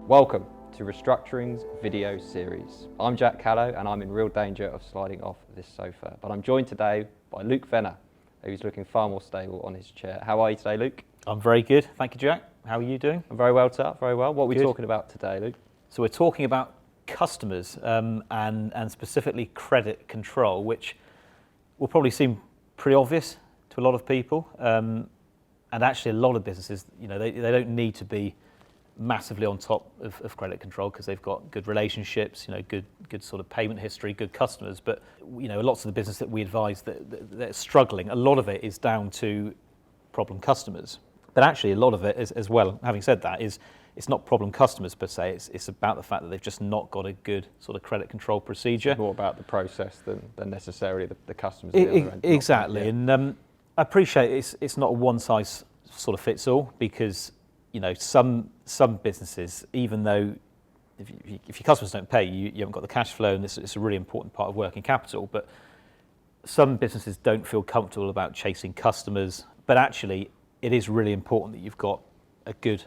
Welcome to Restructuring's video series. I'm Jack Callow and I'm in real danger of sliding off this sofa, but I'm joined today by Luke Venner, who's looking far more stable on his chair. How are you today, Luke? I'm very good, thank you, Jack. How are you doing? I'm very well, sir, very well. What are we talking about today, Luke? So we're talking about customers and specifically credit control, which will probably seem pretty obvious to a lot of people. And actually a lot of businesses, they don't need to be massively on top of credit control because they've got good relationships, good sort of payment history, good customers. But lots of the business that we advise that they're struggling, a lot of it is down to problem customers. But actually a lot of it is, as well, having said that, it's not problem customers per se, it's about the fact that they've just not got a good sort of credit control procedure. It's more about the process than necessarily the customers at the other end. Exactly, yeah. And I appreciate it's not a one size sort of fits all because some businesses, even though if your customers don't pay, you haven't got the cash flow, and it's a really important part of working capital. But some businesses don't feel comfortable about chasing customers. But actually, it is really important that you've got a good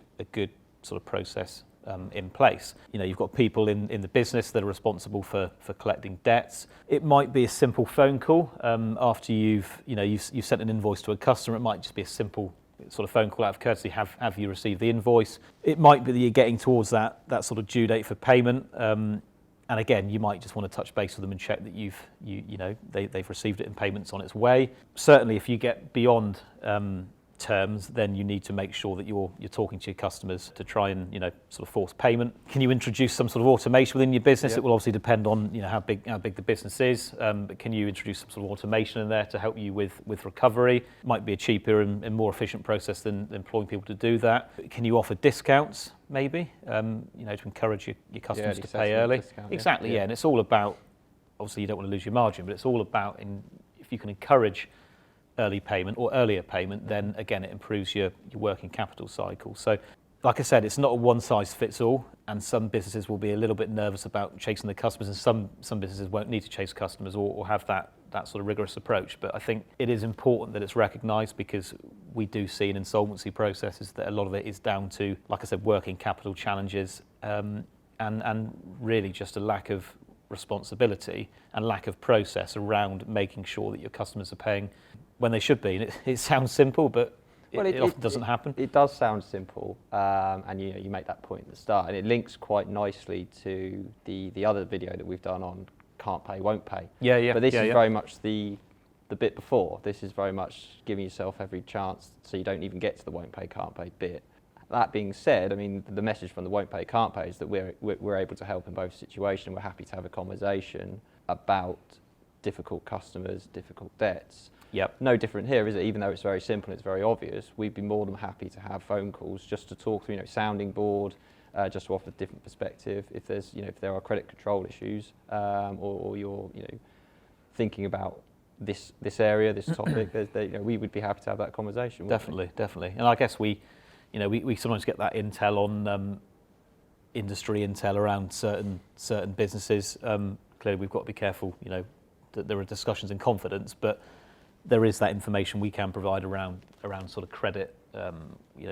sort of process in place. You've got people in the business that are responsible for collecting debts. It might be a simple phone call after you've sent an invoice to a customer. It might just be a simple sort of phone call out of courtesy, have you received the invoice? It might be that you're getting towards that sort of due date for payment, and again, you might just want to touch base with them and check that they've received it and payment's on its way. Certainly, if you get beyond terms, then you need to make sure that you're talking to your customers to try and sort of force payment. Can you introduce some sort of automation within your business? Yep. It will obviously depend on how big the business is, but can you introduce some sort of automation in there to help you with recovery? It might be a cheaper and more efficient process than employing people to do that. Can you offer discounts maybe to encourage your customers to pay early? Exactly, yeah. And it's all about, obviously you don't want to lose your margin, but it's all about if you can encourage early payment or earlier payment, then again it improves your working capital cycle. So like I said, it's not a one size fits all, and some businesses will be a little bit nervous about chasing the customers, and some businesses won't need to chase customers or have that sort of rigorous approach. But I think it is important that it's recognised, because we do see in insolvency processes that a lot of it is down to, like I said, working capital challenges and really just a lack of responsibility and lack of process around making sure that your customers are paying when they should be. And it sounds simple, but it often doesn't happen. It does sound simple, and you make that point at the start, and it links quite nicely to the other video that we've done on can't pay, won't pay. Yeah. But this is very much the bit before. This is very much giving yourself every chance so you don't even get to the won't pay, can't pay bit. That being said, I mean, the message from the won't pay, can't pay is that we're able to help in both situations. We're happy to have a conversation about difficult customers, difficult debts. Yep. No different here, is it? Even though it's very simple and it's very obvious, we'd be more than happy to have phone calls just to talk through, sounding board, just to offer a different perspective. If there's, if there are credit control issues, or you're, thinking about this area, this topic, we would be happy to have that conversation. Definitely. And I guess we sometimes get that intel on industry intel around certain businesses. Clearly, we've got to be careful, that there are discussions in confidence, but there is that information we can provide around sort of credit,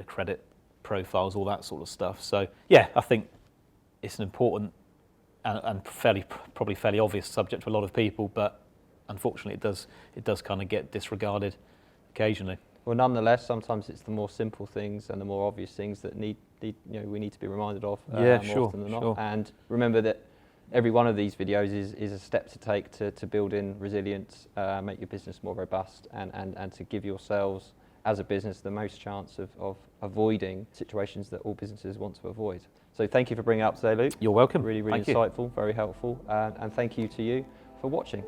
credit profiles, all that sort of stuff. So yeah, I think it's an important and probably fairly obvious subject to a lot of people, but unfortunately it does kind of get disregarded occasionally. Well, nonetheless, sometimes it's the more simple things and the more obvious things that we need to be reminded of more often than not. Sure. And remember that every one of these videos is a step to take to build in resilience, make your business more robust, and to give yourselves as a business the most chance of avoiding situations that all businesses want to avoid. So thank you for bringing it up today, Luke. You're welcome. Really Thank insightful, very helpful, and thank you to you for watching.